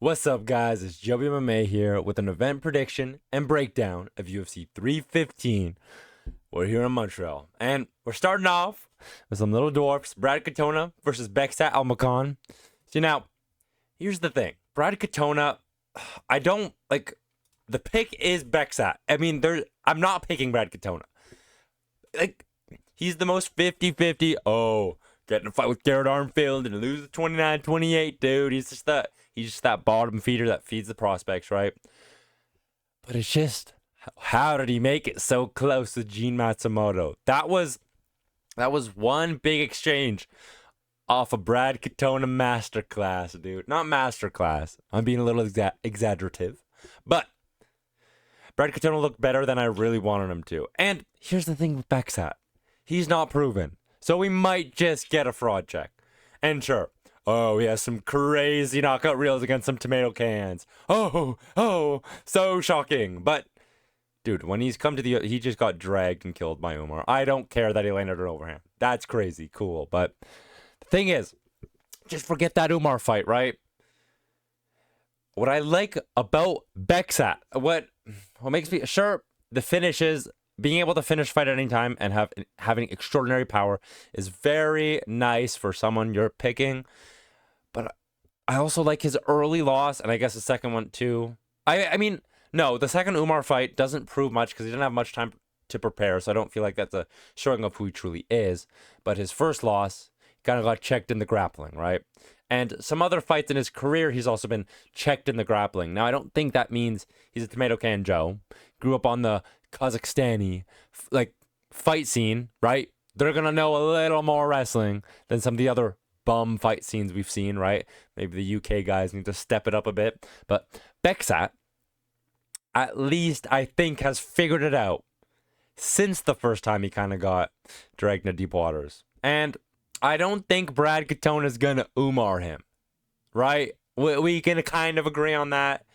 What's up, guys? It's Joey MMA here with an event prediction and breakdown of UFC 315. We're here in Montreal, and we're starting off with some little dwarfs, Brad Katona versus bekzat almakhan. See, now, here's the thing. Brad Katona, I don't, like, the pick is bekzat. I mean, I'm not picking Brad Katona. Like, he's the most 50-50. Oh, get in a fight with Garrett Armfield and lose 29-28, dude. He's just that bottom feeder that feeds the prospects, right? But it's just, how did he make it so close to Gene Matsumoto? That was one big exchange off a Brad Katona masterclass, dude. Not masterclass. I'm being a little exaggerative. But Brad Katona looked better than I really wanted him to. And here's the thing with bekzat. He's not proven. So we might just get a fraud check. And sure, he has some crazy knockout reels against some tomato cans. Oh, so shocking. But, dude, when he's come to he just got dragged and killed by Umar. I don't care that he landed an overhand. That's crazy, cool. But the thing is, just forget that Umar fight, right? What I like about bekzat, what makes me, sure, the finish is, being able to finish fight at any time and having extraordinary power is very nice for someone you're picking. But I also like his early loss, and I guess the second one too. I mean, no, the second Umar fight doesn't prove much because he didn't have much time to prepare, so I don't feel like that's a showing of who he truly is. But his first loss, he kind of got checked in the grappling, right? And some other fights in his career, he's also been checked in the grappling. Now, I don't think that means he's a tomato can Joe. Grew up on the Kazakhstani fight scene, right? They're gonna know a little more wrestling than some of the other bum fight scenes we've seen, right? Maybe the UK guys need to step it up a bit. But bekzat, at least I think, has figured it out since the first time he kind of got dragged into deep waters. And I don't think Brad Katona is gonna Umar him, right? We can kind of agree on that.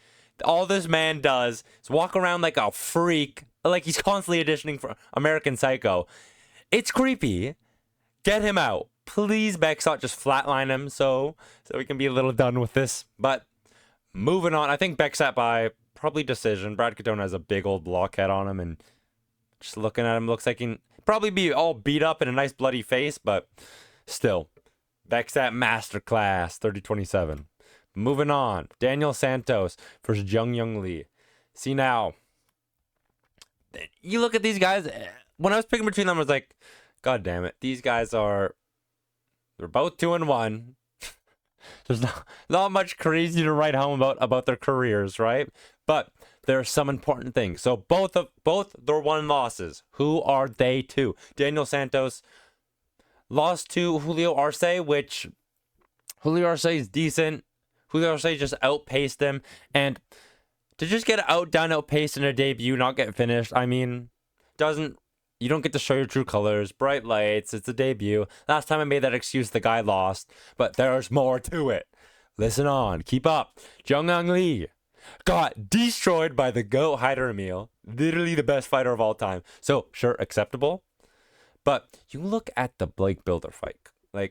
All this man does is walk around like a freak, like he's constantly auditioning for American Psycho. It's creepy. Get him out. Please, bekzat, just flatline him so we can be a little done with this. But moving on, I think bekzat by probably decision. Brad Katona has a big old blockhead on him, and just looking at him looks like he can probably be all beat up in a nice bloody face, but still, bekzat masterclass, 30-27. Moving on, Daniel Santos versus Jeong Lee. See, now, you look at these guys, when I was picking between them, I was like, God damn it, these guys they're both 2-1. There's not much crazy to write home about their careers, right? But there are some important things. So both their one losses, who are they to? Daniel Santos lost to Julio Arce, which Julio Arce is decent. Julio Arce just outpaced him, and to just get outpaced in a debut, not get finished, I mean, you don't get to show your true colors, bright lights, it's a debut. Last time I made that excuse, the guy lost, but there's more to it. Listen on, keep up. Jeong Lee got destroyed by the GOAT Hyder Emil, literally the best fighter of all time. So, sure, acceptable, but you look at the Blake Builder fight,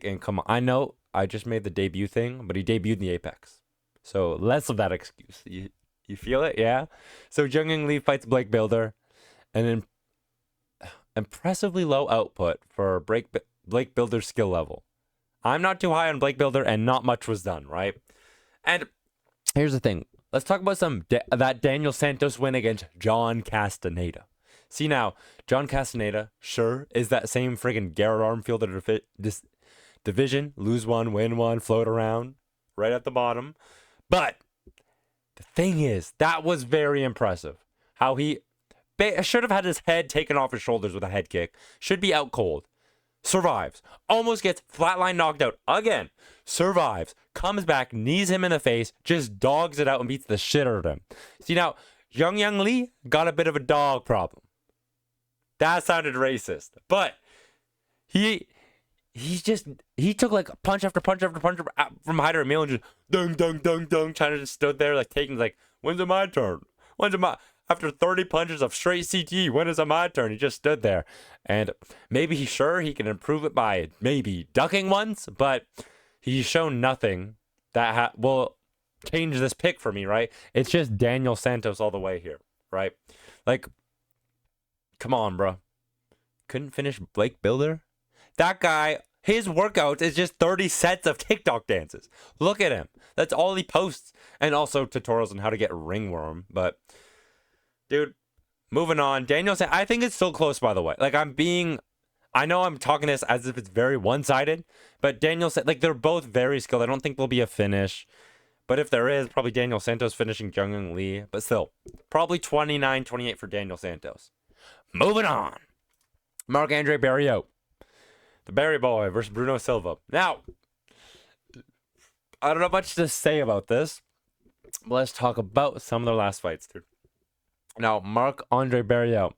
and come on, I know I just made the debut thing, but he debuted in the Apex. So less of that excuse. You feel it? Yeah? So Jeong Lee fights Blake Builder. And impressively low output for Blake Builder's skill level. I'm not too high on Blake Builder, and not much was done, right? And here's the thing. Let's talk about that Daniel Santos win against John Castaneda. See, now, John Castaneda, sure, is that same friggin' Garrett Armfield of this division, lose one, win one, float around, right at the bottom. But the thing is, that was very impressive. How he should have had his head taken off his shoulders with a head kick. Should be out cold. Survives. Almost gets flatline knocked out again. Survives. Comes back, knees him in the face, just dogs it out and beats the shit out of him. See, now, Jeong Lee got a bit of a dog problem. That sounded racist. But he took like punch after punch after punch from Hyder Emil and just dung, trying to just stood there taking when's it my turn? After 30 punches of straight CT, when is it my turn? He just stood there. And maybe he can improve it by maybe ducking once, but he's shown nothing that change this pick for me, right? It's just Daniel Santos all the way here, right? Like, come on, bro. Couldn't finish Blake Builder? That guy, his workouts is just 30 sets of TikTok dances. Look at him. That's all he posts. And also tutorials on how to get ringworm. But, dude, moving on. Daniel Santos, I think it's still close, by the way. Like, I know I'm talking this as if it's very one-sided. But Daniel Santos, like, they're both very skilled. I don't think there'll be a finish. But if there is, probably Daniel Santos finishing Jeong Lee. But still, probably 29-28 for Daniel Santos. Moving on. Marc-André Barriault. The Barry Boy versus Bruno Silva. Now, I don't know much to say about this. But let's talk about some of their last fights, dude. Now, Marc-André Barriault.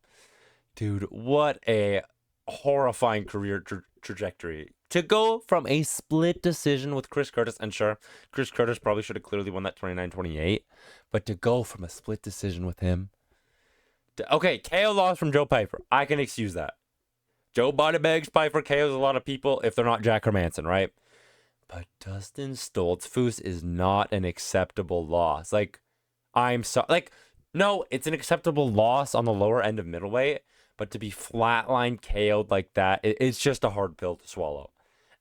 Dude, what a horrifying career trajectory. To go from a split decision with Chris Curtis, and sure, Chris Curtis probably should have clearly won that 29-28, but to go from a split decision with him. Okay, KO loss from Joe Pyfer. I can excuse that. Joe body bags Pyfer, KOs a lot of people if they're not Jack Hermanson, right? But Dustin Stoltzfus is not an acceptable loss. Like, no, it's an acceptable loss on the lower end of middleweight, but to be flatline KO'd like that, it's just a hard pill to swallow.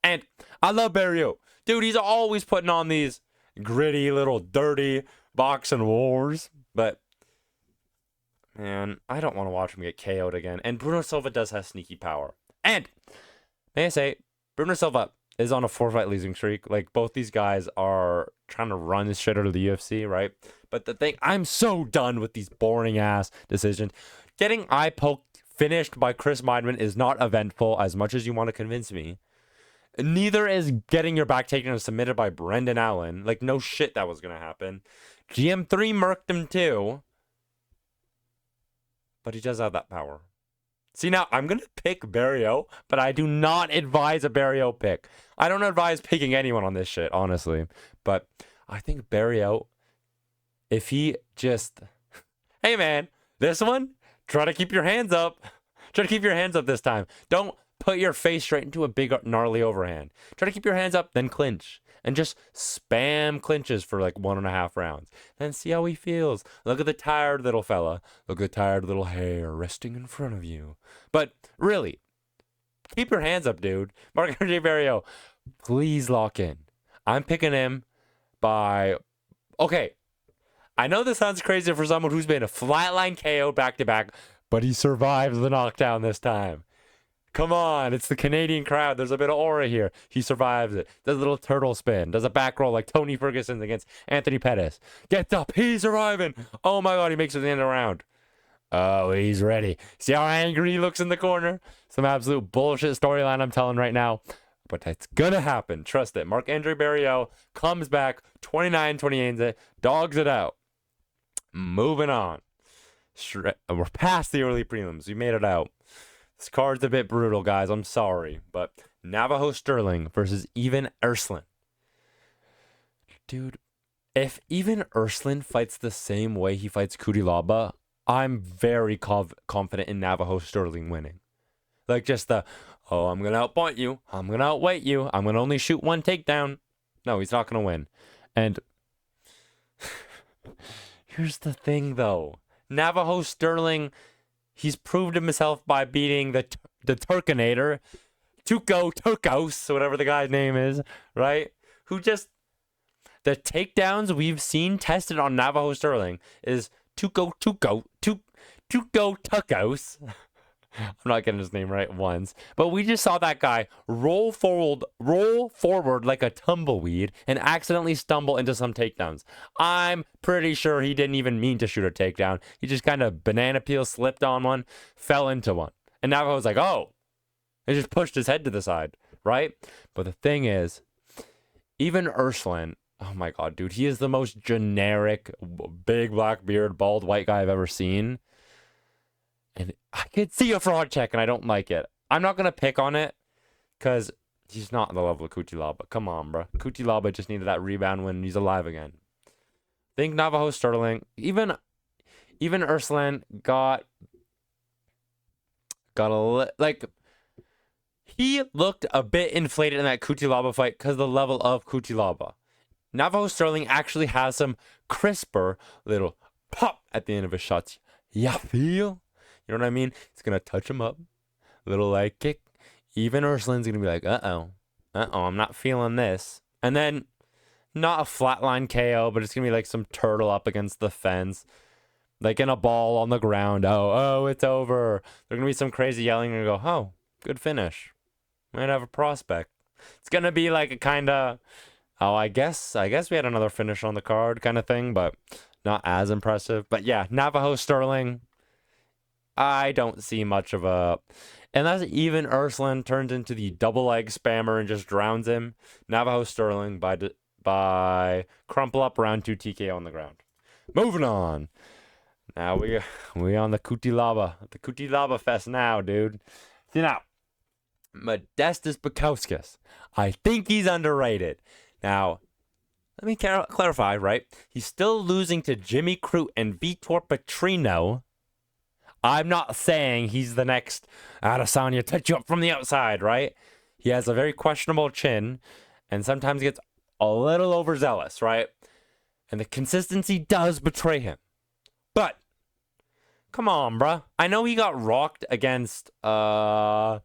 And I love Barriault. Dude, he's always putting on these gritty, little dirty boxing wars. But, man, I don't want to watch him get KO'd again. And Bruno Silva does have sneaky power. And, may I say, Bruno Silva is on a 4-fight losing streak. Like, both these guys are trying to run this shit out of the UFC, right? But the thing, I'm so done with these boring-ass decisions. Getting eye poked finished by Chris Weidman is not eventful as much as you want to convince me. Neither is getting your back taken and submitted by Brendan Allen. Like, no shit that was going to happen. GM3 murked him too. But he does have that power. See, now, I'm going to pick Barriault, but I do not advise a Barriault pick. I don't advise picking anyone on this shit, honestly. But I think Barriault, if he just... Hey, man, this one, try to keep your hands up. Try to keep your hands up this time. Don't put your face straight into a big, gnarly overhand. Try to keep your hands up, then clinch. And just spam clinches for like 1.5 rounds. Then see how he feels. Look at the tired little fella. Look at the tired little hair resting in front of you. But really, keep your hands up, dude. Marc-André Barriault, please lock in. I'm picking him by... Okay, I know this sounds crazy for someone who's been a flatline KO back-to-back, but he survives the knockdown this time. Come on, it's the Canadian crowd. There's a bit of aura here. He survives it. Does a little turtle spin. Does a back roll like Tony Ferguson against Anthony Pettis. Gets up. He's surviving. Oh my God, he makes it to the end of the round. Oh, he's ready. See how angry he looks in the corner? Some absolute bullshit storyline I'm telling right now. But it's gonna happen. Trust it. Marc-André Barriault comes back 29-28, dogs it out. Moving on. We're past the early prelims. We made it out. This card's a bit brutal, guys. I'm sorry. But Navajo Stirling versus even Erslan. Dude, if even Erslan fights the same way he fights Cutelaba, I'm very confident in Navajo Stirling winning. Like just I'm going to outpoint you. I'm going to outweight you. I'm going to only shoot one takedown. No, he's not going to win. And here's the thing, though. Navajo Stirling... He's proved himself by beating the Turkinator, Turkos, whatever the guy's name is, right? Who just... The takedowns we've seen tested on Navajo Stirling is Turkos. I'm not getting his name right once. But we just saw that guy roll forward like a tumbleweed and accidentally stumble into some takedowns. I'm pretty sure he didn't even mean to shoot a takedown. He just kind of banana peel slipped on one, fell into one. And Navajo was like, oh. He just pushed his head to the side, right? But the thing is, even Erslan, oh my God, dude, he is the most generic, big black beard, bald white guy I've ever seen. And I could see a fraud check, and I don't like it. I'm not going to pick on it, because he's not on the level of Cutelaba. Come on, bro. Cutelaba just needed that rebound when he's alive again. I think Navajo Stirling, even Erslan got he looked a bit inflated in that Cutelaba fight because of the level of Cutelaba. Navajo Sterling actually has some crisper little pop at the end of his shots. Yeah, feel? You know what I mean? He's going to touch him up. Little leg kick. Even Erslan's going to be like, uh-oh, I'm not feeling this. And then, not a flatline KO, but it's going to be like some turtle up against the fence. Like in a ball on the ground. Oh, it's over. There's going to be some crazy yelling and go, oh, good finish. Might have a prospect. It's going to be like a kind of, oh, I guess we had another finish on the card kind of thing, but not as impressive. But yeah, Navajo Sterling, I don't see much of a, unless even Erslan turns into the double leg spammer and just drowns him. Navajo Sterling by crumple up round 2 TKO on the ground. Moving on. Now we on the Cutelaba fest now, dude. See now, Modestas Bukauskasi. I think he's underrated. Now, let me clarify, right? He's still losing to Jimmy Crute and Vitor Petrino. I'm not saying he's the next Adesanya touch you up from the outside, right? He has a very questionable chin and sometimes gets a little overzealous, right? And the consistency does betray him. But, come on, bruh. I know he got rocked against, what's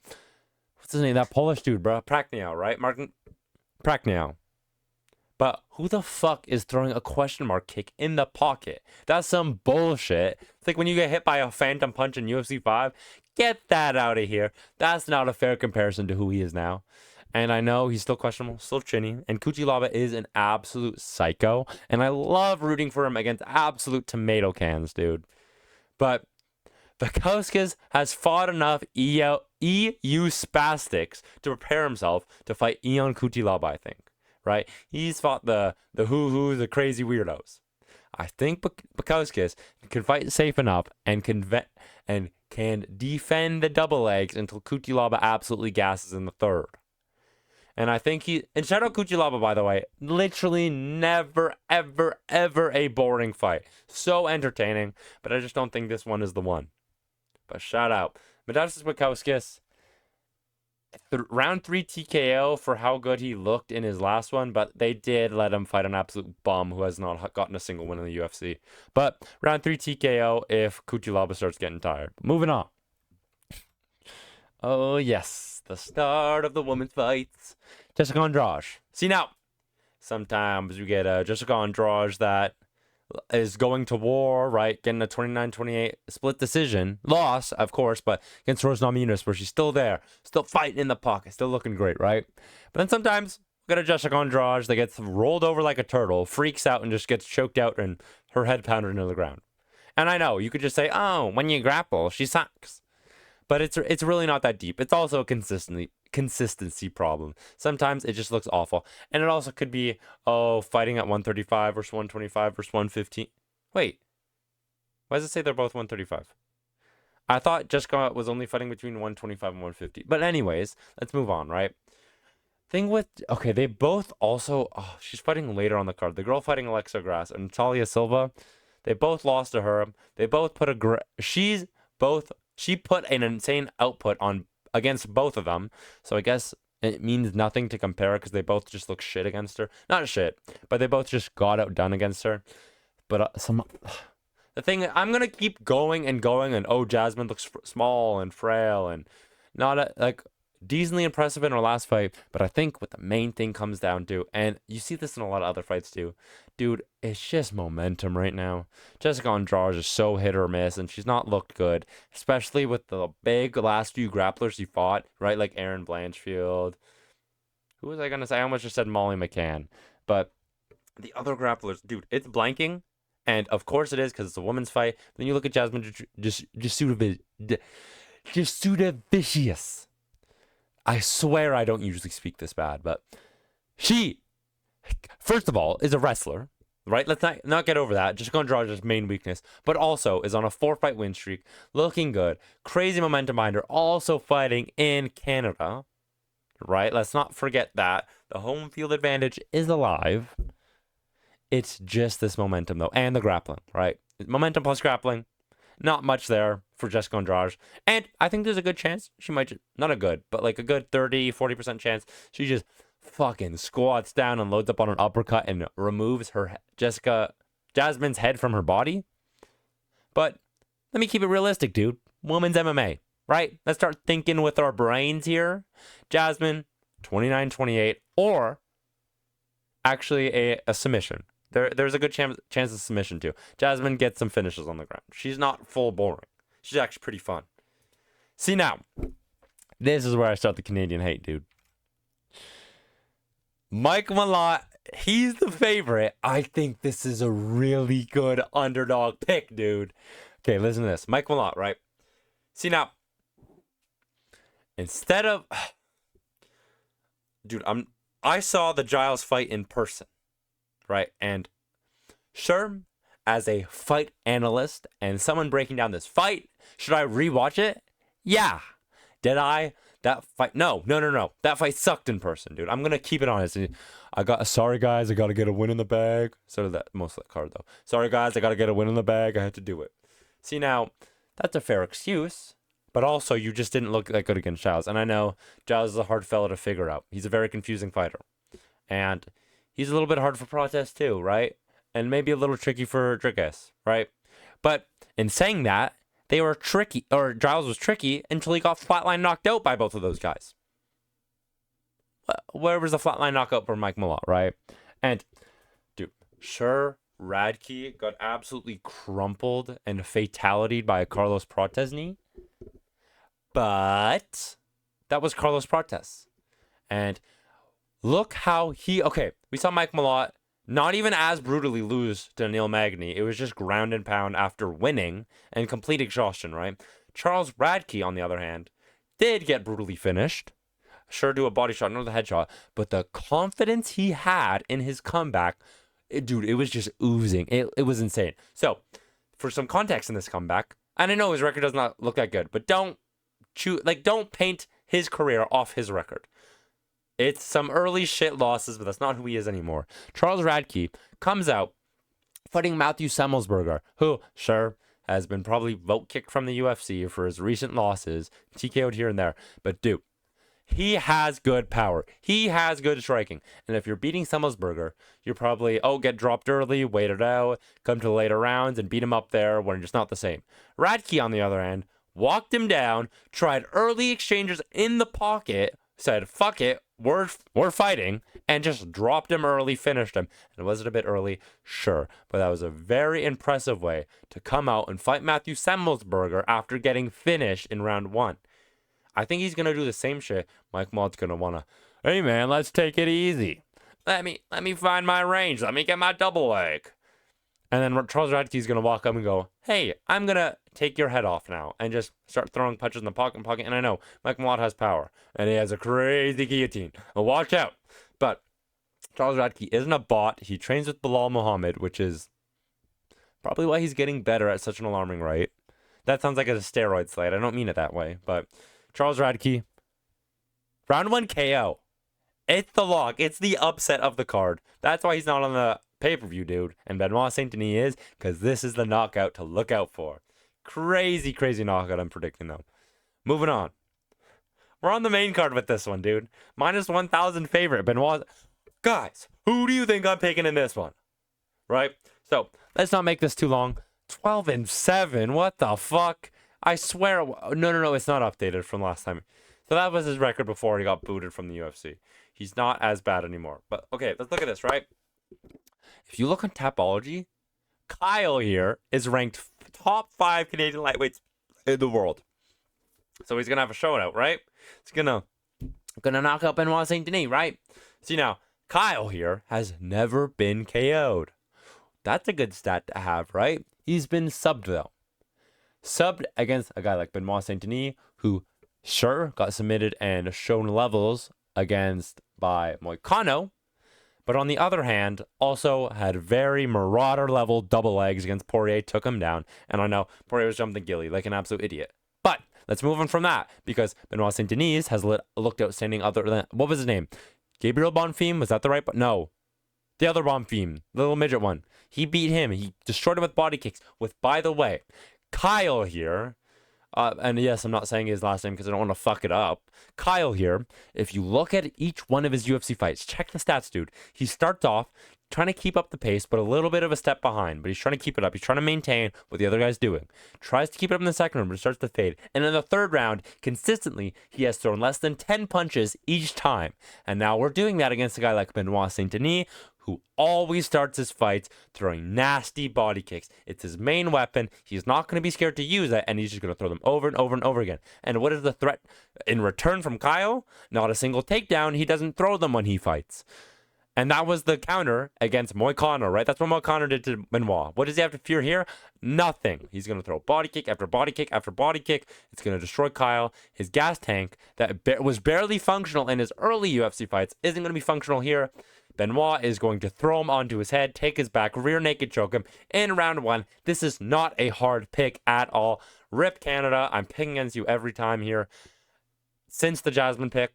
his name? That Polish dude, bruh. Prachnio, right? Prachnio. But who the fuck is throwing a question mark kick in the pocket? That's some bullshit. It's like when you get hit by a phantom punch in UFC 5. Get that out of here. That's not a fair comparison to who he is now. And I know he's still questionable, still chinny. And Cutelaba is an absolute psycho. And I love rooting for him against absolute tomato cans, dude. But Bukauskasi has fought enough EU spastics to prepare himself to fight Yeong Cutelaba, I think. Right? He's fought the the crazy weirdos. I think Bukauskasi can fight safe enough and can defend the double legs until Cutelaba absolutely gasses in the third. And I think and shout out Cutelaba, by the way, literally never, ever, ever a boring fight. So entertaining, but I just don't think this one is the one. But shout out. Modestas Bukauskasi, round 3 TKO for how good he looked in his last one, but they did let him fight an absolute bum who has not gotten a single win in the UFC. But round 3 TKO if Cutelaba starts getting tired. Moving on. Oh, yes. The start of the women's fights. Jéssica Andrade. See now, sometimes we get a Jéssica Andrade that is going to war, right? Getting a 29-28 split decision. Loss, of course, but against Rose Namajunas, where she's still there, still fighting in the pocket, still looking great, right? But then sometimes we get a Jéssica Andrade that gets rolled over like a turtle, freaks out, and just gets choked out and her head pounded into the ground. And I know, you could just say, oh, when you grapple, she sucks. But it's really not that deep. It's also a consistency problem. Sometimes it just looks awful. And it also could be, fighting at 135 versus 125 versus 115. Wait. Why does it say they're both 135? I thought Jéssica was only fighting between 125 and 150. But anyways, let's move on, right? They both also, she's fighting later on the card. The girl fighting Alexa Grasso and Natália Silva, they both lost to her. They both put she put an insane output on against both of them. So I guess it means nothing to compare because they both just look shit against her. Not shit, but they both just got outdone against her. But the thing, I'm going to keep going, and Jasmine looks small and frail and not decently impressive in her last fight. But I think what the main thing comes down to, and you see this in a lot of other fights too, dude, it's just momentum right now. Jéssica Andrade is so hit or miss, and she's not looked good, especially with the big last few grapplers she fought, right? Like Erin Blanchfield. Who was I going to say? I almost just said Molly McCann. But the other grapplers, dude, it's blanking. And of course it is because it's a women's fight. Then you look at Jasmine Jasudavicius. I swear I don't usually speak this bad, but she, first of all, is a wrestler, right? Let's not get over that. Jéssica Andrade's main weakness, but also is on a 4-fight win streak, looking good, crazy momentum behind her, also fighting in Canada, right? Let's not forget that. The home field advantage is alive. It's just this momentum, though, and the grappling, right? Momentum plus grappling. Not much there for Jéssica Andrade. And I think there's a good chance she might, not a good, but like a good 30-40% chance she just fucking squats down and loads up on an uppercut and removes her Jasmine's head from her body. But let me keep it realistic, dude. Women's MMA, right? Let's start thinking with our brains here. Jasmine, 29-28, or actually a submission. There's a good chance of submission too. Jasmine gets some finishes on the ground. She's not full boring. She's actually pretty fun. See now, this is where I start the Canadian hate, dude. Mike Malott, he's the favorite. I think this is a really good underdog pick, dude. Okay, listen to this. Mike Malott, right? See now, instead of... Dude, I saw the Giles fight in person, right? And sure, as a fight analyst and someone breaking down this fight, should I rewatch it? Yeah. Did I? That fight? No. That fight sucked in person, dude. I'm gonna keep it honest. Sorry guys, I gotta get a win in the bag. So did that most of that card though. Sorry guys, I gotta get a win in the bag. I had to do it. See now, that's a fair excuse, but also you just didn't look that good against Giles. And I know Giles is a hard fella to figure out. He's a very confusing fighter, and he's a little bit hard for protest too, right? And maybe a little tricky for Drickus, right? But in saying that, they were tricky, or Giles was tricky until he got flatline knocked out by both of those guys. Where was the flatline knockout for Mike Malott, right? And, dude, sure, Radtke got absolutely crumpled and fatalitied by a Carlos Prates knee, but that was Carlos Prates. And look how we saw Mike Malott not even as brutally lose to Neil Magny. It was just ground and pound after winning and complete exhaustion, right? Charles Radtke, on the other hand, did get brutally finished. Sure, do a body shot, not the headshot, but the confidence he had in his comeback, dude, it was just oozing. It was insane. So, for some context in this comeback, and I know his record does not look that good, but don't paint his career off his record. It's some early shit losses, but that's not who he is anymore. Charles Radtke comes out fighting Matthew Semmelsberger, who, sure, has been probably vote kicked from the UFC for his recent losses, TKO'd here and there. But, dude, he has good power. He has good striking. And if you're beating Semmelsberger, you're probably, get dropped early, wait it out, come to the later rounds, and beat him up there when it's not the same. Radtke, on the other hand, walked him down, tried early exchanges in the pocket, said, fuck it, we're fighting, and just dropped him early, finished him. And was it a bit early? Sure. But that was a very impressive way to come out and fight Matthew Semmelsberger after getting finished in round 1. I think he's going to do the same shit. Mike Mallott's going to want to, hey man, let's take it easy. Let me find my range. Let me get my double leg. And then Charles Radtke's going to walk up and go, hey, I'm going to take your head off now. And just start throwing punches in the pocket. And I know Mike Malott has power. And he has a crazy guillotine. Well, watch out. But Charles Radtke isn't a bot. He trains with Bilal Muhammad, which is probably why he's getting better at such an alarming rate. That sounds like a steroid slate. I don't mean it that way. But Charles Radtke, round 1 KO. It's the lock. It's the upset of the card. That's why he's not on the pay-per-view, dude. And Benoit Saint-Denis is, because this is the knockout to look out for. Crazy knockout I'm predicting, though. Moving on. We're on the main card with this one, dude. Minus 1,000 favorite. Benoit. Guys, who do you think I'm picking in this one? Right? So, let's not make this too long. 12-7. What the fuck? I swear. No, it's not updated from last time. So that was his record before he got booted from the UFC. He's not as bad anymore. But, okay, let's look at this, right? If you look on Tapology, Kyle here is ranked top 5 Canadian lightweights in the world. So he's gonna have a showdown, right? He's gonna knock out Benoit Saint-Denis, right? See now, Kyle here has never been KO'd. That's a good stat to have, right? He's been subbed though. Subbed against a guy like Benoit Saint-Denis, who sure got submitted and shown levels against by Moicano. But on the other hand, also had very Marauder-level double legs against Poirier, took him down. And I know Poirier was jumping Gilly like an absolute idiot. But let's move on from that, because Benoit Saint-Denis has looked outstanding other than, what was his name? Gabriel Bonfim? Was that the right? No. The other Bonfim, the little midget one. He beat him. He destroyed him with body kicks. With, by the way, Kyle here, And yes, I'm not saying his last name because I don't want to fuck it up. Kyle here, if you look at each one of his UFC fights, check the stats, dude. He starts off trying to keep up the pace, but a little bit of a step behind. But he's trying to keep it up. He's trying to maintain what the other guy's doing. Tries to keep it up in the second round, but it starts to fade. And in the third round, consistently, he has thrown less than 10 punches each time. And now we're doing that against a guy like Benoit Saint-Denis, who always starts his fights throwing nasty body kicks. It's his main weapon. He's not going to be scared to use it, and he's just going to throw them over and over and over again. And what is the threat in return from Kyle? Not a single takedown. He doesn't throw them when he fights. And that was the counter against Moicano, right? That's what Moicano did to Benoit. What does he have to fear here? Nothing. He's going to throw body kick after body kick after body kick. It's going to destroy Kyle. His gas tank that was barely functional in his early UFC fights isn't going to be functional here. Benoit is going to throw him onto his head, take his back, rear naked choke him in round one. This is not a hard pick at all. Rip Canada. I'm picking against you every time here. Since the Jasmine pick,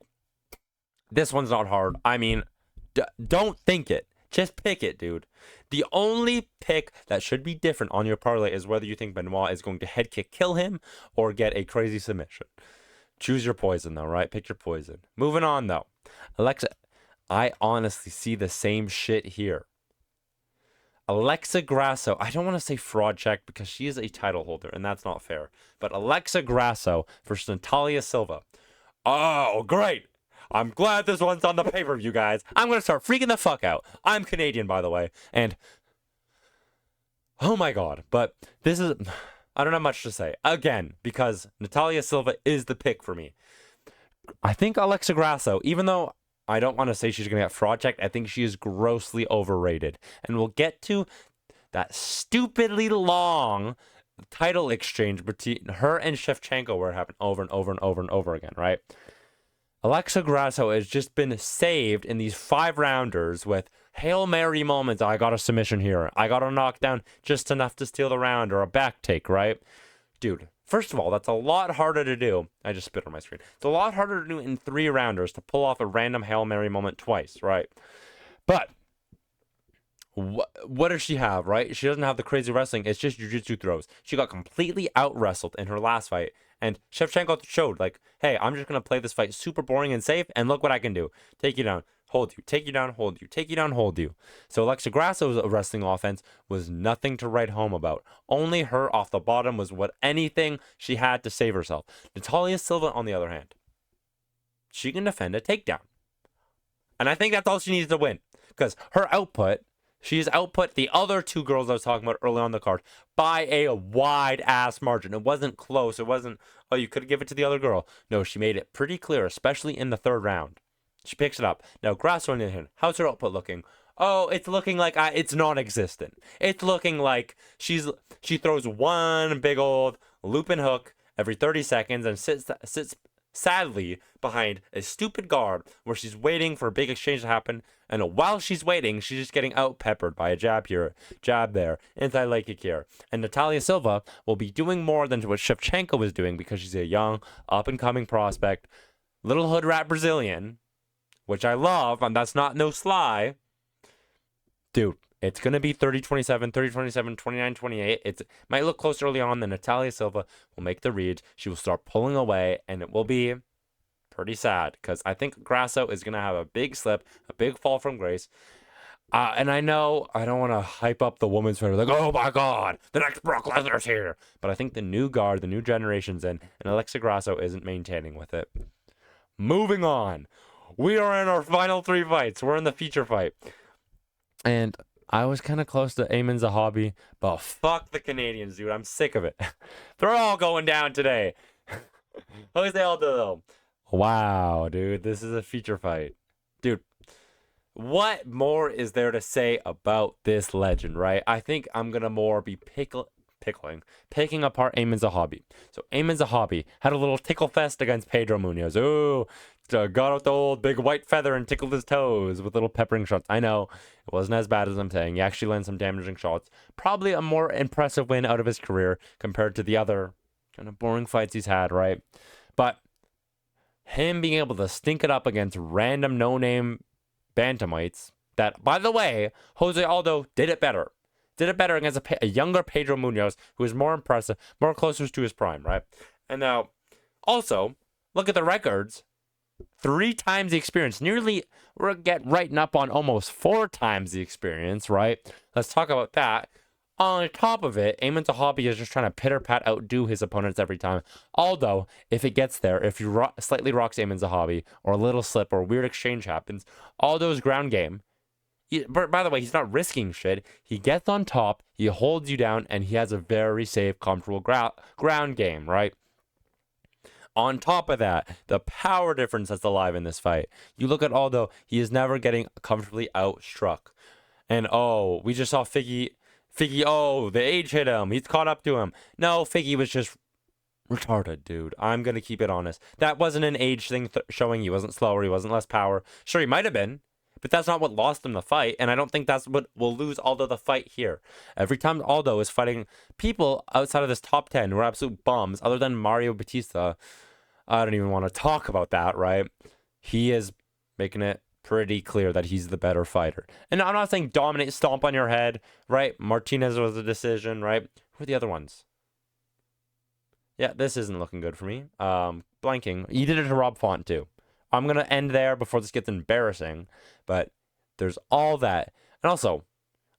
this one's not hard. I mean, don't think it. Just pick it, dude. The only pick that should be different on your parlay is whether you think Benoit is going to head kick kill him or get a crazy submission. Choose your poison, though, right? Pick your poison. Moving on, though. Alexa, I honestly see the same shit here. Alexa Grasso, I don't want to say fraud check because she is a title holder, and that's not fair. But Alexa Grasso versus Natália Silva. Oh, great. I'm glad this one's on the pay-per-view, guys. I'm going to start freaking the fuck out. I'm Canadian, by the way. And, oh my God. But this is, I don't have much to say. Again, because Natália Silva is the pick for me. I think Alexa Grasso, even though I don't want to say she's going to get fraud checked, I think she is grossly overrated. And we'll get to that stupidly long title exchange between her and Shevchenko where it happened over and over and over and over again, right? Alexa Grasso has just been saved in these 5-rounders with Hail Mary moments. I got a submission here. I got a knockdown just enough to steal the round or a back take, right? Dude, first of all, that's a lot harder to do. I just spit on my screen. It's a lot harder to do in 3-rounders to pull off a random Hail Mary moment twice, right? But what does she have, right? She doesn't have the crazy wrestling. It's just jiu-jitsu throws. She got completely out-wrestled in her last fight. And Shevchenko showed, like, hey, I'm just going to play this fight super boring and safe, and look what I can do. Take you down, hold you, take you down, hold you, take you down, hold you. So Alexa Grasso's wrestling offense was nothing to write home about. Only her off the bottom was what anything she had to save herself. Natália Silva, on the other hand, she can defend a takedown. And I think that's all she needs to win. Because her output, she's output the other 2 girls I was talking about early on the card by a wide-ass margin. It wasn't close. It wasn't, oh, you could give it to the other girl. No, she made it pretty clear, especially in the 3rd round. She picks it up. Now, Grasso on the other hand, how's her output looking? Oh, it's looking like it's non-existent. It's looking like she throws one big old looping hook every 30 seconds and sits sadly behind a stupid guard where she's waiting for a big exchange to happen. And while she's waiting, she's just getting out-peppered by a jab here, jab there, inside-leg kick here. And Natália Silva will be doing more than what Shevchenko was doing because she's a young, up-and-coming prospect, little hood rat Brazilian, which I love, and that's not no sly. Dude, it's going to be 30-27, 30-27, 29-28. It might look close early on, then Natália Silva will make the reads. She will start pulling away, and it will be pretty sad because I think Grasso is going to have a big slip, a big fall from grace. And I know I don't want to hype up the women's fighter like, oh my God, the next Brock Lesnar's here. But I think the new guard, the new generation's in, and Alexa Grasso isn't maintaining with it. Moving on. We are in our final 3 fights. We're in the feature fight. And I was kind of close to Aiemann Zahabi, but fuck the Canadians, dude. I'm sick of it. They're all going down today. José Aldo, though. Wow, dude. This is a feature fight. Dude, what more is there to say about this legend, right? I think I'm going to more be picking apart Aiemann Zahabi. So Aiemann Zahabi had a little tickle fest against Pedro Munoz. Ooh, got out the old big white feather and tickled his toes with little peppering shots. I know, it wasn't as bad as I'm saying. He actually landed some damaging shots. Probably a more impressive win out of his career compared to the other kind of boring fights he's had, right? But him being able to stink it up against random no-name bantamites that, by the way, José Aldo did it better. Did it better against a younger Pedro Munoz, who is more impressive, more closer to his prime, right? And now, also, look at the records. 3 times the experience. Nearly, we're getting right up on almost 4 times the experience, right? Let's talk about that. On top of it, Aiemann Zahabi is just trying to pitter-pat outdo his opponents every time. Aldo, if it gets there, if you slightly rocks Aiemann Zahabi, or a little slip, or a weird exchange happens, Aldo's ground game, by the way, he's not risking shit. He gets on top, he holds you down, and he has a very safe, comfortable ground game, right? On top of that, the power difference that's alive in this fight. You look at Aldo, he is never getting comfortably outstruck. And oh, we just saw Figgy, oh, the age hit him. He's caught up to him. No, Figgy was just retarded, dude. I'm going to keep it honest. That wasn't an age thing showing he wasn't slower, he wasn't less power. Sure, he might have been, but that's not what lost him the fight, and I don't think that's what will lose Aldo the fight here. Every time Aldo is fighting people outside of this top 10 who are absolute bums, other than Mario Batista, I don't even want to talk about that, right? He is making it pretty clear that he's the better fighter. And I'm not saying dominate, stomp on your head, right? Martinez was a decision, right? Who are the other ones? Yeah, this isn't looking good for me. Blanking. He did it to Rob Font, too. I'm going to end there before this gets embarrassing, but there's all that. And also,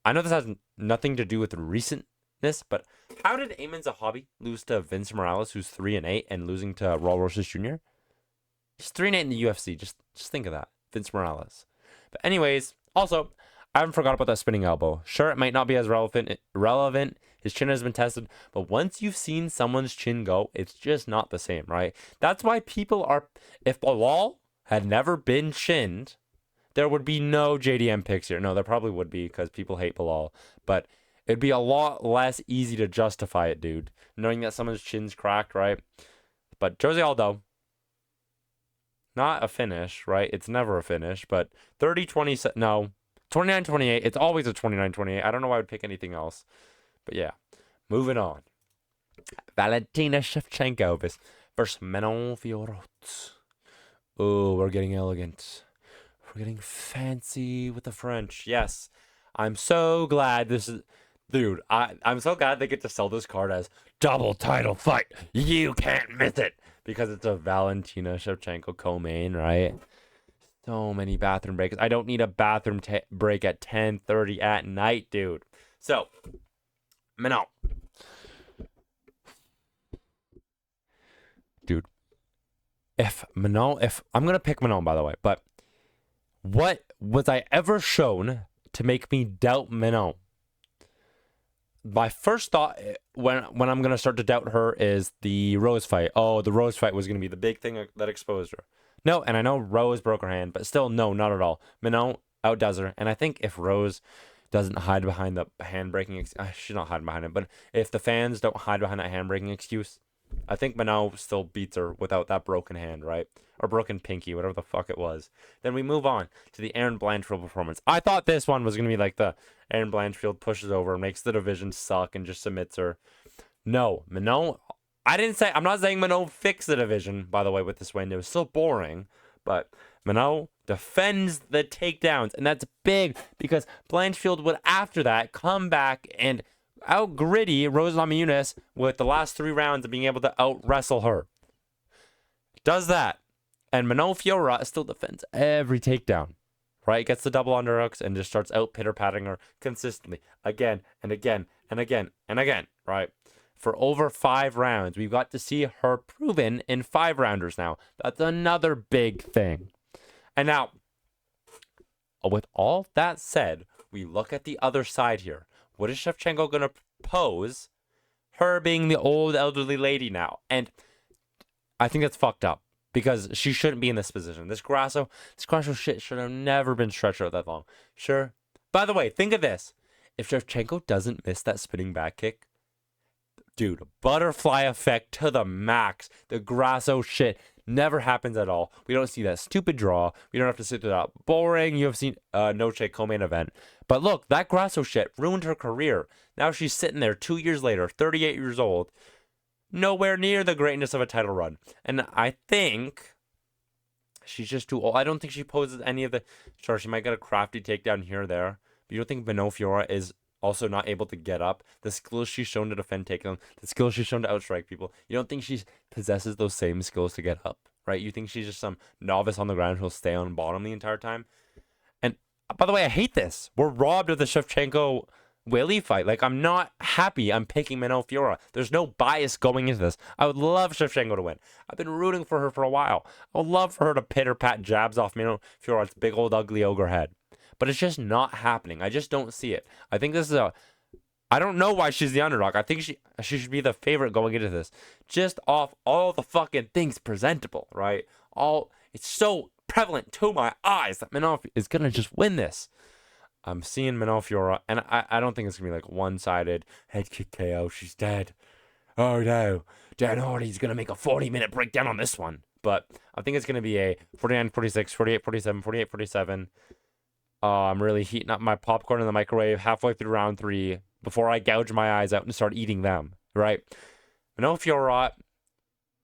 I know this has nothing to do with recentness, but how did Aiemann Zahabi lose to Vince Morales, who's 3-8, and losing to Raul Rosas Jr.? He's 3-8 in the UFC. Just think of that. Vince Morales. But anyways, also, I haven't forgot about that spinning elbow. Sure, it might not be as relevant. His chin has been tested, but once you've seen someone's chin go, it's just not the same, right? That's why people are... If Bilal had never been chinned, there would be no JDM picks here. No, there probably would be because people hate Bilal. But it'd be a lot less easy to justify it, dude. Knowing that someone's chin's cracked, right? But Jose Aldo, not a finish, right? It's never a finish, but 30-20, no, 29-28. It's always a 29-28. I don't know why I would pick anything else. But yeah, moving on. Valentina Shevchenko versus Manon Fiorot. Oh, we're getting elegant. We're getting fancy with the French. Yes, I'm so glad this is... Dude, I'm so glad they get to sell this card as double title fight. You can't miss it. Because it's a Valentina Shevchenko co-main, right? So many bathroom breaks. I don't need a bathroom break at 10:30 at night, dude. So, Manon. Dude. If I'm going to pick Manon, by the way, but what was I ever shown to make me doubt Manon? My first thought when I'm going to start to doubt her is the Rose fight. Oh, the Rose fight was going to be the big thing that exposed her. No, and I know Rose broke her hand, but still, no, not at all. Manon outdoes her, and I think if Rose doesn't hide behind the hand-breaking... she's not hiding behind it, but if the fans don't hide behind that hand-breaking excuse, I think Manon still beats her without that broken hand, right? Or broken pinky, whatever the fuck it was. Then we move on to the Erin Blanchfield performance. I thought this one was going to be like the Erin Blanchfield pushes over, makes the division suck, and just submits her. No, Manon... I'm not saying Manon fixed the division, by the way, with this win. It was still boring, but Manon defends the takedowns, and that's big because Blanchfield would, after that, come back and out-gritty Rose Namajunas with the last 3 rounds of being able to out-wrestle her. Does that. And Manon Fiorot still defends every takedown, right? Gets the double underhooks and just starts out pitter-patting her consistently again and again and again and again, right? For over 5 rounds. We've got to see her proven in 5-rounders now. That's another big thing. And now, with all that said, we look at the other side here. What is Shevchenko going to pose? Her being the old elderly lady now. And I think that's fucked up. Because she shouldn't be in this position. This Grasso shit should have never been stretched out that long. Sure. By the way, think of this. If Shevchenko doesn't miss that spinning back kick, dude, butterfly effect to the max. The Grasso shit never happens at all. We don't see that stupid draw. We don't have to sit through that boring UFC Noche co-main event. But look, that Grasso shit ruined her career. Now she's sitting there 2 years later, 38 years old, nowhere near the greatness of a title run. And I think she's just too old. I don't think she poses any of the... Sure, she might get a crafty takedown here or there. But you don't think Manon Fiorot is also not able to get up. The skills she's shown to defend takedown, the skills she's shown to outstrike people. You don't think she possesses those same skills to get up, right? You think she's just some novice on the ground who'll stay on bottom the entire time? And by the way, I hate this. We're robbed of the Shevchenko Willie fight. Like, I'm not happy I'm picking Manon Fiorot. There's no bias going into this. I would love Shevchenko to win. I've been rooting for her for a while. I would love for her to pitter-pat jabs off Manon Fiorot's big old ugly ogre head. But it's just not happening. I just don't see it. I think this is I don't know why she's the underdog. I think she should be the favorite going into this. Just off all the fucking things presentable, right? It's so prevalent to my eyes that Manon is going to just win this. I'm seeing Manon Fiorot, and I don't think it's going to be like one-sided head kick KO. She's dead. Oh no. Dan Hardy's going to make a 40-minute breakdown on this one. But I think it's going to be a 49-46, 48-47, 48-47. I'm really heating up my popcorn in the microwave halfway through round 3 before I gouge my eyes out and start eating them, right? Manon Fiorot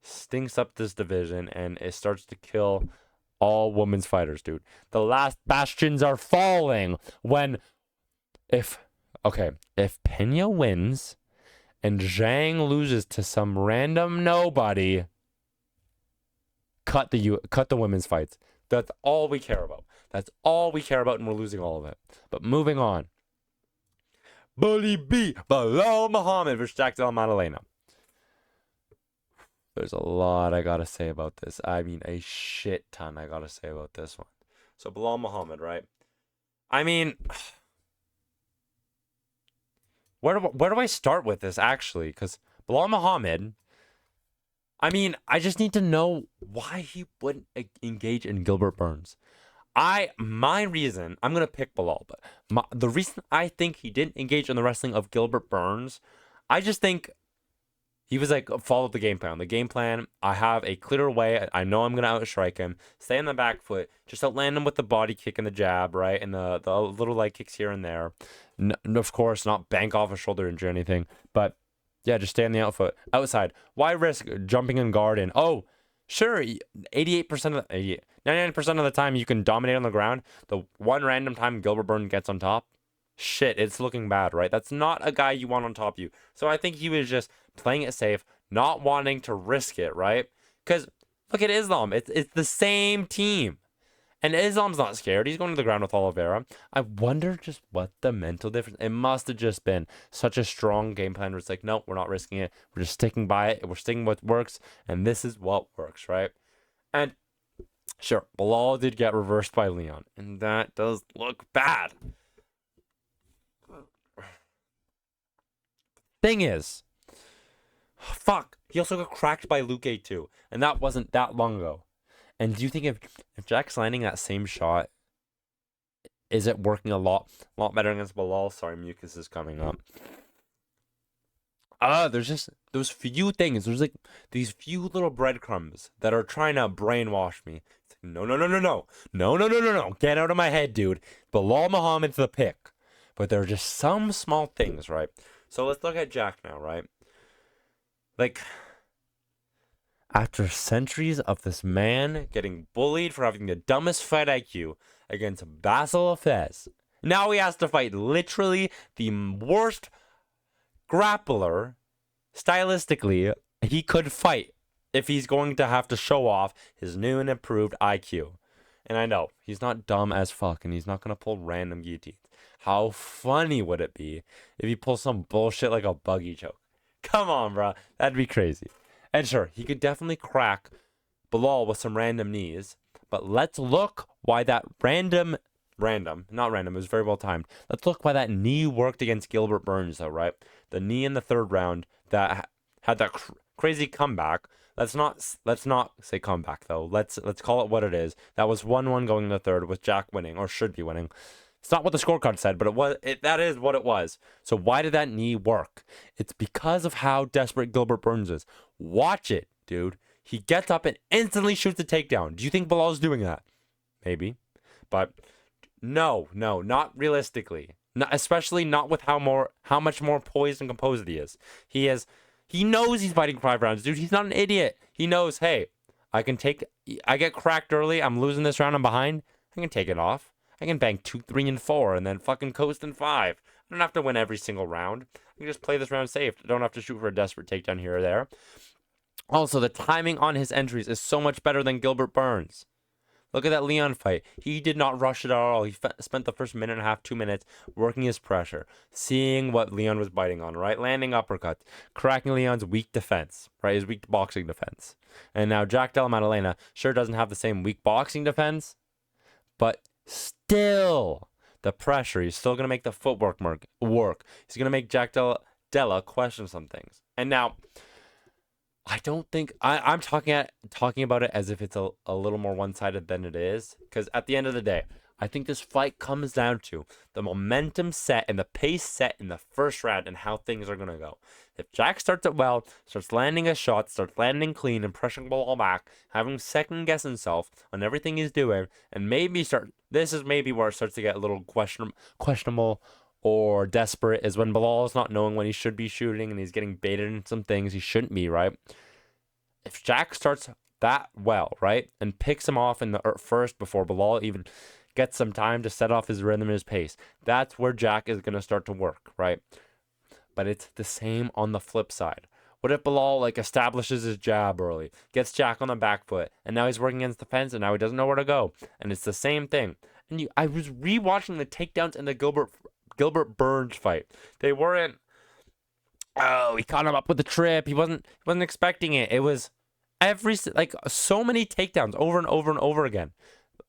stinks up this division, and it starts to kill all women's fighters, dude. The last bastions are falling when if Pena wins and Jeong loses to some random nobody, cut the women's fights. That's all we care about. That's all we care about, and we're losing all of it. But moving on. Bully B, Belal Muhammad versus Jack Della Maddalena. There's a lot I gotta say about this. I mean, a shit ton I gotta say about this one. So Belal Muhammad, right? I mean, where do I start with this actually? Because Belal Muhammad, I mean, I just need to know why he wouldn't engage in Gilbert Burns. My reason, I'm going to pick Belal, but the reason I think he didn't engage in the wrestling of Gilbert Burns, I just think he was like, follow the game plan. The game plan, I have a clearer way. I know I'm going to outstrike him. Stay on the back foot. Just outland him with the body kick and the jab, right? And the little leg kicks here and there. Of course, not bank off a shoulder injury or anything. But yeah, just stay on the outside. Why risk jumping in guard in? Oh, sure, 99% of the time you can dominate on the ground. The one random time Gilbert Burns gets on top, shit, it's looking bad, right? That's not a guy you want on top of you. So I think he was just playing it safe, not wanting to risk it, right? Because look at Islam. It's the same team. And Islam's not scared. He's going to the ground with Oliveira. I wonder just what the mental difference. It must have just been such a strong game plan where it's like, no, we're not risking it. We're just sticking by it. We're sticking with what works. And this is what works, right? And sure, Belal did get reversed by Leon. And that does look bad. Thing is, fuck, he also got cracked by Luque too. And that wasn't that long ago. And do you think if Jack's landing that same shot, is it working a lot better against Belal? Sorry, mucus is coming up. There's just those few things. There's like these few little breadcrumbs that are trying to brainwash me. It's like, no. Get out of my head, dude. Belal Muhammad's the pick. But there are just some small things, right? So let's look at Jack now, right? Like, after centuries of this man getting bullied for having the dumbest fight IQ against Basil Fez, now he has to fight literally the worst grappler stylistically he could fight if he's going to have to show off his new and improved IQ. And I know, he's not dumb as fuck, and he's not going to pull random guillotines. How funny would it be if he pulls some bullshit like a buggy choke? Come on, bro. That'd be crazy. And sure, he could definitely crack Belal with some random knees. But let's look why that not random, it was very well timed. Let's look why that knee worked against Gilbert Burns, though, right? The knee in the third round that had that crazy comeback. Let's not say comeback, though. Let's call it what it is. That was 1-1 going in the third with Jack winning, or should be winning. It's not what the scorecard said, but that is what it was. So why did that knee work? It's because of how desperate Gilbert Burns is. Watch it, dude. He gets up and instantly shoots a takedown. Do you think Belal's doing that? Maybe. But no, not realistically. Especially not with how much more poised and composed he is. He knows he's fighting 5 rounds, dude. He's not an idiot. He knows, hey, I get cracked early. I'm losing this round. I'm behind. I can take it off. I can bang 2, 3, and 4 and then fucking coast in 5. I don't have to win every single round. I can just play this round safe. I don't have to shoot for a desperate takedown here or there. Also, the timing on his entries is so much better than Gilbert Burns. Look at that Leon fight. He did not rush it at all. He spent the first minute and a half, 2 minutes working his pressure, seeing what Leon was biting on, right? Landing uppercuts, cracking Leon's weak defense, right? His weak boxing defense. And now Jack Della Maddalena sure doesn't have the same weak boxing defense, but still the pressure. He's still going to make the footwork work. He's going to make Jack Della question some things. And now, I don't think I'm talking about it as if it's a little more one-sided than it is, because at the end of the day, I think this fight comes down to the momentum set and the pace set in the first round and how things are gonna go. If Jack starts it well, starts landing a shot, starts landing clean and pressuring Belal back, having second guess himself on everything he's doing, and this is maybe where it starts to get a little questionable or desperate, is when Belal is not knowing when he should be shooting and he's getting baited in some things he shouldn't be, right? If Jack starts that well, right, and picks him off in the first before Belal even gets some time to set off his rhythm and his pace, that's where Jack is going to start to work, right? But it's the same on the flip side. What if Belal establishes his jab early, gets Jack on the back foot, and now he's working against the fence, and now he doesn't know where to go, and it's the same thing. And I was rewatching the takedowns in the Gilbert Burns fight. They weren't, he caught him up with the trip. He wasn't expecting it. It was so many takedowns over and over and over again.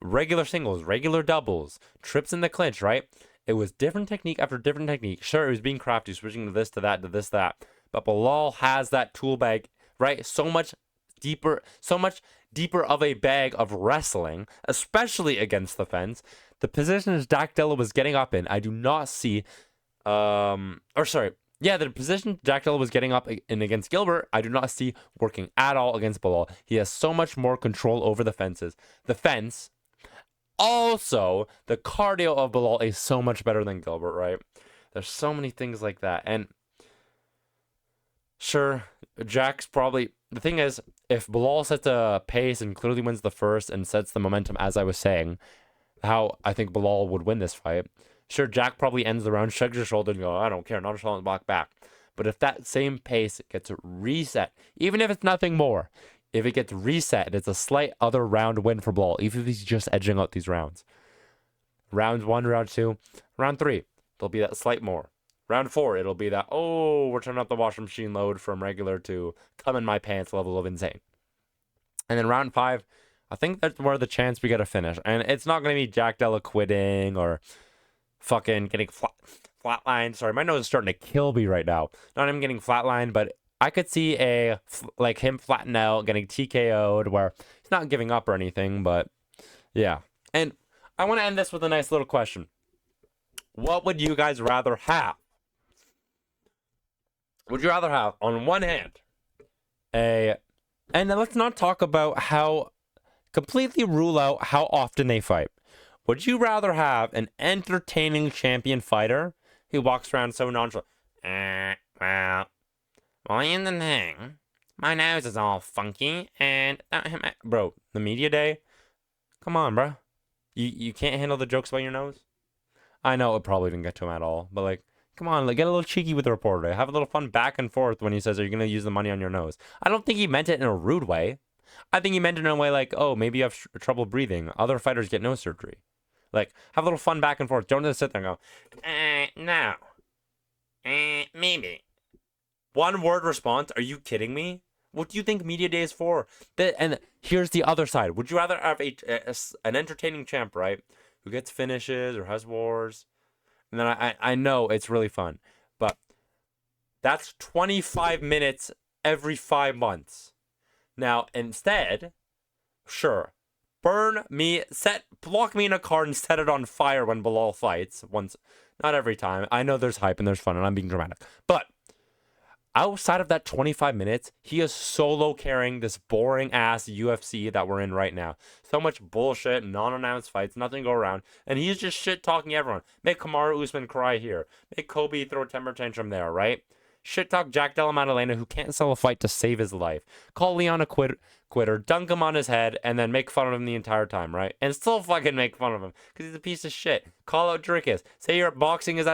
Regular singles, regular doubles, trips in the clinch, right? It was different technique after different technique. Sure, he was being crafty, switching to this, to that, to this, that. But Belal has that tool bag, right? So much deeper of a bag of wrestling, especially against the fence. The positions Jack Della was getting up in, I do not see, the position Jack Della was getting up in against Gilbert, I do not see working at all against Belal. He has so much more control over the fences. The fence, also, the cardio of Belal is so much better than Gilbert, right? There's so many things like that. And sure, Jack's probably, the thing is, if Belal sets a pace and clearly wins the first and sets the momentum, as I was saying, how I think Belal would win this fight. Sure, Jack probably ends the round, shrugs his shoulder and goes, I don't care, not a shot on block back. But if that same pace gets reset, even if it's nothing more, if it gets reset, it's a slight other round win for Belal, even if he's just edging out these rounds. Round 1, round 2, round 3, there'll be that slight more. Round 4, it'll be that, we're turning up the washing machine load from regular to come in my pants level of insane. And then round 5, I think that's where the chance we get a finish. And it's not going to be Jack Della quitting or fucking getting flatlined. Sorry, my nose is starting to kill me right now. Not him getting flatlined, but I could see him flatten out, getting TKO'd, where he's not giving up or anything, but yeah. And I want to end this with a nice little question. What would you guys rather have? Would you rather have, on one hand, and then let's not talk about completely rule out how often they fight. Would you rather have an entertaining champion fighter who walks around so nonchalant? Well, in the thing, my nose is all funky, and bro, the media day, come on, bro. You can't handle the jokes about your nose? I know it probably didn't get to him at all, but come on, get a little cheeky with the reporter. Have a little fun back and forth when he says, are you going to use the money on your nose? I don't think he meant it in a rude way. I think he meant it in a way maybe you have trouble breathing. Other fighters get nose surgery. Have a little fun back and forth. Don't just sit there and go, no. Maybe. One word response. Are you kidding me? What do you think media day is for? And here's the other side. Would you rather have an entertaining champ, right? Who gets finishes or has wars? And then I know it's really fun. But that's 25 minutes every 5 months. Now, instead, sure, block me in a car and set it on fire when Belal fights. Once, not every time. I know there's hype and there's fun and I'm being dramatic. But outside of that 25 minutes, he is solo carrying this boring ass UFC that we're in right now. So much bullshit, non-announced fights, nothing to go around. And he's just shit talking everyone. Make Kamaru Usman cry here. Make Kobe throw a temper tantrum there, right? Shit talk Jack Della Maddalena, who can't sell a fight to save his life. Call Leon a quitter, dunk him on his head, and then make fun of him the entire time, right? And still fucking make fun of him because he's a piece of shit. Call out Drickus. Say your boxing is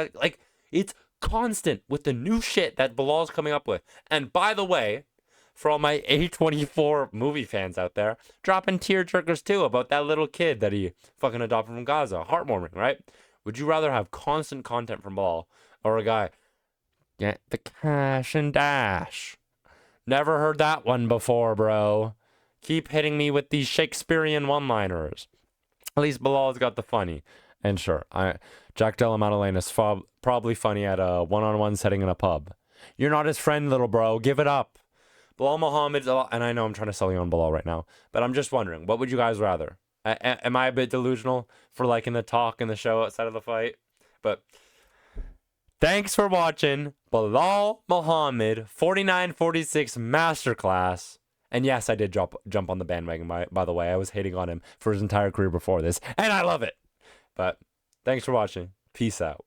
It's constant with the new shit that Bilal's coming up with. And by the way, for all my A24 movie fans out there, dropping tearjerkers too about that little kid that he fucking adopted from Gaza. Heartwarming, right? Would you rather have constant content from Bilal or a guy, get the cash and dash? Never heard that one before, bro. Keep hitting me with these Shakespearean one-liners. At least Bilal's got the funny. And sure, Jack Della Maddalena is probably funny at a one-on-one setting in a pub. You're not his friend, little bro. Give it up. Bilal Muhammad's, and I know I'm trying to sell you on Bilal right now, but I'm just wondering, what would you guys rather? Am I a bit delusional for liking the talk and the show outside of the fight? But thanks for watching Bilal Muhammad 49-46 Masterclass. And yes, I did jump on the bandwagon, by the way. I was hating on him for his entire career before this, and I love it. But thanks for watching. Peace out.